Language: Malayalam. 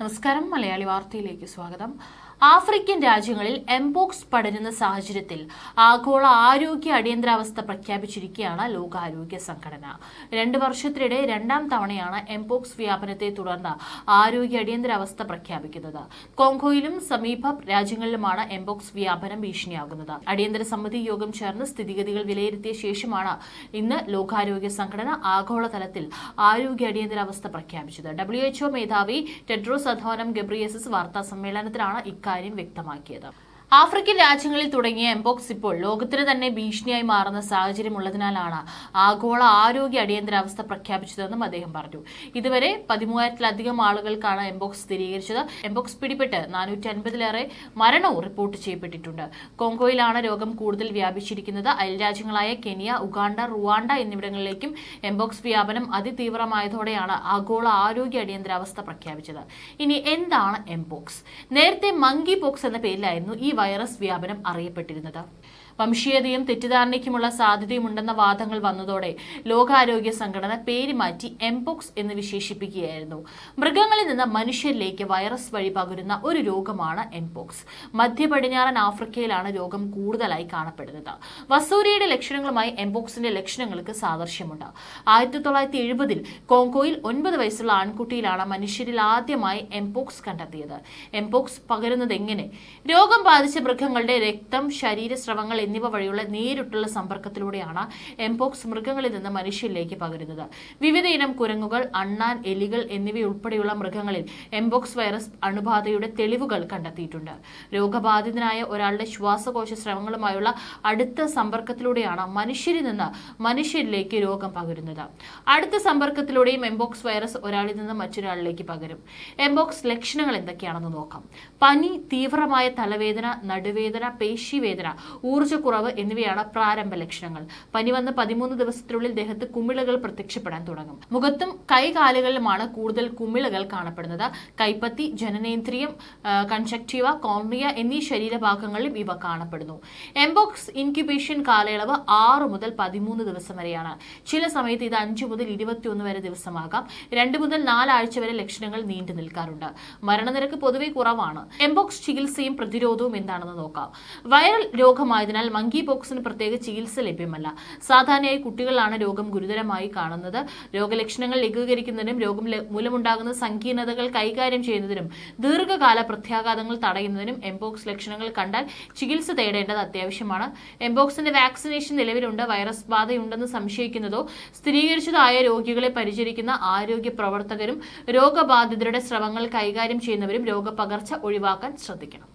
നമസ്കാരം. മലയാളി വാർത്തയിലേക്ക് സ്വാഗതം. ആഫ്രിക്കൻ രാജ്യങ്ങളിൽ എംപോക്സ് പടരുന്ന സാഹചര്യത്തിൽ ആഗോള ആരോഗ്യ അടിയന്തരാവസ്ഥ പ്രഖ്യാപിച്ചിരിക്കുകയാണ് ലോകാരോഗ്യ സംഘടന. 2 വർഷത്തിനിടെ 2ാം തവണയാണ് എംപോക്സ് വ്യാപനത്തെ തുടർന്ന് ആരോഗ്യ അടിയന്തരാവസ്ഥ പ്രഖ്യാപിക്കുന്നത്. കോങ്കോയിലും സമീപ രാജ്യങ്ങളിലുമാണ് എംപോക്സ് വ്യാപനം ഭീഷണിയാകുന്നത്. അടിയന്തര സമിതി യോഗം ചേർന്ന് സ്ഥിതിഗതികൾ വിലയിരുത്തിയ ശേഷമാണ് ഇന്ന് ലോകാരോഗ്യ സംഘടന ആഗോളതലത്തിൽ ആരോഗ്യ അടിയന്തരാവസ്ഥ പ്രഖ്യാപിച്ചത്. WHO മേധാവി ടെഡ്രോസ് അഥനോം ഗബ്രിയേസസ് വാർത്താ സമ്മേളനത്തിലാണ് ഇക്കാര്യം വ്യക്തമാക്കിയത്. ആഫ്രിക്കൻ രാജ്യങ്ങളിൽ തുടങ്ങിയ എംപോക്സ് ഇപ്പോൾ ലോകത്തിന് തന്നെ ഭീഷണിയായി മാറുന്ന സാഹചര്യമുള്ളതിനാലാണ് ആഗോള ആരോഗ്യ അടിയന്തരാവസ്ഥ പ്രഖ്യാപിച്ചതെന്നും അദ്ദേഹം പറഞ്ഞു. ഇതുവരെ 13,000-ലധികം ആളുകൾക്കാണ് എംപോക്സ് സ്ഥിരീകരിച്ചത്. എംപോക്സ് പിടിപെട്ട് 450-ലേറെ മരണവും റിപ്പോർട്ട് ചെയ്യപ്പെട്ടിട്ടുണ്ട്. കോങ്കോയിലാണ് രോഗം കൂടുതൽ വ്യാപിച്ചിരിക്കുന്നത്. അയൽരാജ്യങ്ങളായ കെനിയ, ഉഗാണ്ട, റുവാണ്ട എന്നിവിടങ്ങളിലേക്കും എംപോക്സ് വ്യാപനം അതിതീവ്രമായതോടെയാണ് ആഗോള ആരോഗ്യ അടിയന്തരാവസ്ഥ പ്രഖ്യാപിച്ചത്. ഇനി എന്താണ് എംപോക്സ്? നേരത്തെ മങ്കി പോക്സ് എന്ന പേരിലായിരുന്നു ഈ വൈറസ് വ്യാപനം അറിയപ്പെട്ടിരുന്നത്. വംശീയതയും തെറ്റിദ്ധാരണയ്ക്കുമുള്ള സാധ്യതയുമുണ്ടെന്ന വാദങ്ങൾ വന്നതോടെ ലോകാരോഗ്യ സംഘടന പേര് മാറ്റി എംപോക്സ് എന്ന് വിശേഷിപ്പിക്കുകയായിരുന്നു. മൃഗങ്ങളിൽ നിന്ന് മനുഷ്യരിലേക്ക് വൈറസ് വഴി പകരുന്ന ഒരു രോഗമാണ് എംപോക്സ്. മധ്യ പടിഞ്ഞാറൻ ആഫ്രിക്കയിലാണ് രോഗം കൂടുതലായി കാണപ്പെടുന്നത്. വസൂരിയുടെ ലക്ഷണങ്ങളുമായി എംപോക്സിന്റെ ലക്ഷണങ്ങൾക്ക് സാദൃശ്യമുണ്ട്. 1970-ൽ കോങ്കോയിൽ 9 വയസ്സുള്ള ആൺകുട്ടിയിലാണ് മനുഷ്യരിൽ ആദ്യമായി എംപോക്സ് കണ്ടെത്തിയത്. എംപോക്സ് പകരുന്നത് എങ്ങനെ? രോഗം ബാധിച്ച മൃഗങ്ങളുടെ രക്തം, ശരീരസ്രവങ്ങൾ എന്നിവ വഴിയുള്ള നേരിട്ടുള്ള സമ്പർക്കത്തിലൂടെയാണ് എംപോക്സ് മൃഗങ്ങളിൽ നിന്ന് മനുഷ്യരിലേക്ക് പകരുന്നത്. വിവിധ ഇനം കുരങ്ങുകൾ, അണ്ണാൻ, എലികൾ എന്നിവയുൾപ്പെടെയുള്ള മൃഗങ്ങളിൽ എംപോക്സ് വൈറസ് അണുബാധയുടെ തെളിവുകൾ കണ്ടെത്തിയിട്ടുണ്ട്. രോഗബാധിതനായ ഒരാളുടെ ശ്വാസകോശ സ്രവങ്ങളുമായുള്ള അടുത്ത സമ്പർക്കത്തിലൂടെയാണ് മനുഷ്യരിൽ നിന്ന് മനുഷ്യരിലേക്ക് രോഗം പകരുന്നത്. അടുത്ത സമ്പർക്കത്തിലൂടെയും എംപോക്സ് വൈറസ് ഒരാളിൽ നിന്ന് മറ്റൊരാളിലേക്ക് പകരും. എംപോക്സ് ലക്ഷണങ്ങൾ എന്തൊക്കെയാണെന്ന് നോക്കാം. പനി, തീവ്രമായ തലവേദന, നടുവേദന, പേശിവേദന, ഊർജ്ജക്കുറവ് എന്നിവയാണ് പ്രാരംഭ ലക്ഷണങ്ങൾ. പനി വന്ന് 13 ദിവസത്തിനുള്ളിൽ ദേഹത്ത് കുമിളകൾ പ്രത്യക്ഷപ്പെടാൻ തുടങ്ങും. മുഖത്തും കൈകാലുകളിലുമാണ് കൂടുതൽ കുമിളകൾ കാണപ്പെടുന്നത്. കൈപ്പത്തി, ജനനേന്ദ്രിയം, കൺജക്റ്റീവ, കോർണിയ എന്നീ ശരീരഭാഗങ്ങളിലും ഇവ കാണപ്പെടുന്നു. എംപോക്സ് ഇൻക്യുബേഷൻ കാലയളവ് 6 മുതൽ 13 ദിവസം വരെയാണ്. ചില സമയത്ത് ഇത് 5 മുതൽ 21 വരെ ദിവസമാകാം. 2 മുതൽ 4 ആഴ്ച വരെ ലക്ഷണങ്ങൾ നീണ്ടു നിൽക്കാറുണ്ട്. മരണനിരക്ക് പൊതുവെ കുറവാണ്. എംപോക്സ് ചികിത്സയും പ്രതിരോധവും എന്താണെന്ന് നോക്കാം. വൈറൽ രോഗമായതിനാൽ മങ്കി പോക്സിന് പ്രത്യേക ചികിത്സ ലഭ്യമല്ല. സാധാരണയായി കുട്ടികളിലാണ് രോഗം ഗുരുതരമായി കാണുന്നത്. രോഗലക്ഷണങ്ങൾ ലഘൂകരിക്കുന്നതിനും രോഗം മൂലമുണ്ടാകുന്ന സങ്കീർണതകൾ കൈകാര്യം ചെയ്യുന്നതിനും ദീർഘകാല പ്രത്യാഘാതങ്ങൾ തടയുന്നതിനും എംപോക്സ് ലക്ഷണങ്ങൾ കണ്ടാൽ ചികിത്സ തേടേണ്ടത് അത്യാവശ്യമാണ്. എംപോക്സിന്റെ വാക്സിനേഷൻ നിലവിലുണ്ട്. വൈറസ് ബാധയുണ്ടെന്ന് സംശയിക്കുന്നതോ സ്ഥിരീകരിച്ചതോ ആയ രോഗികളെ പരിചരിക്കുന്ന ആരോഗ്യ പ്രവർത്തകരും രോഗബാധിതരുടെ സ്രവങ്ങൾ കൈകാര്യം ചെയ്യുന്നവരും രോഗപകർച്ച ഒഴിവാക്കാൻ ശ്രദ്ധിക്കണം.